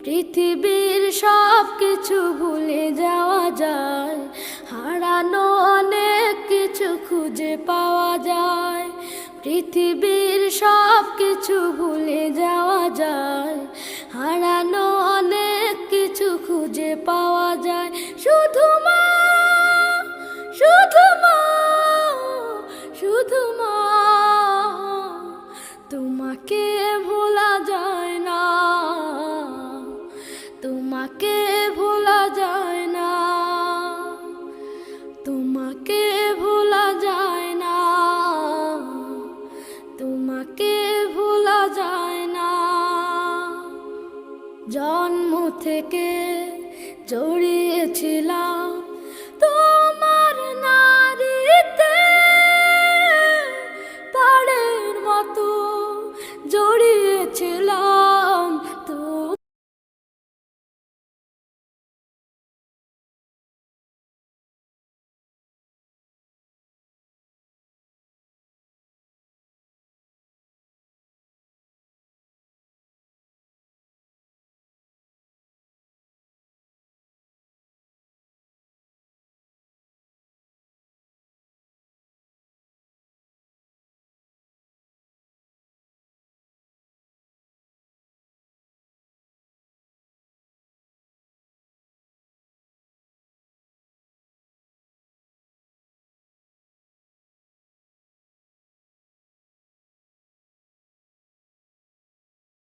পৃথিবীর সব কিছু ভুলে যাওয়া যায়, হারানো অনেক কিছু খুঁজে পাওয়া যায়। পৃথিবীর সব কিছু ভুলে যাওয়া যায়, হারানো অনেক কিছু খুঁজে পাওয়া যায়। শুধু মা, শুধু মা, শুধু মা, তোমাকে ভোলা যায় না, তোমাকে ভোলা যায় না, তোমাকে ভোলা যায় না, তোমাকে ভোলা যায় না। জন্ম থেকে জড়িয়েছিলাম তো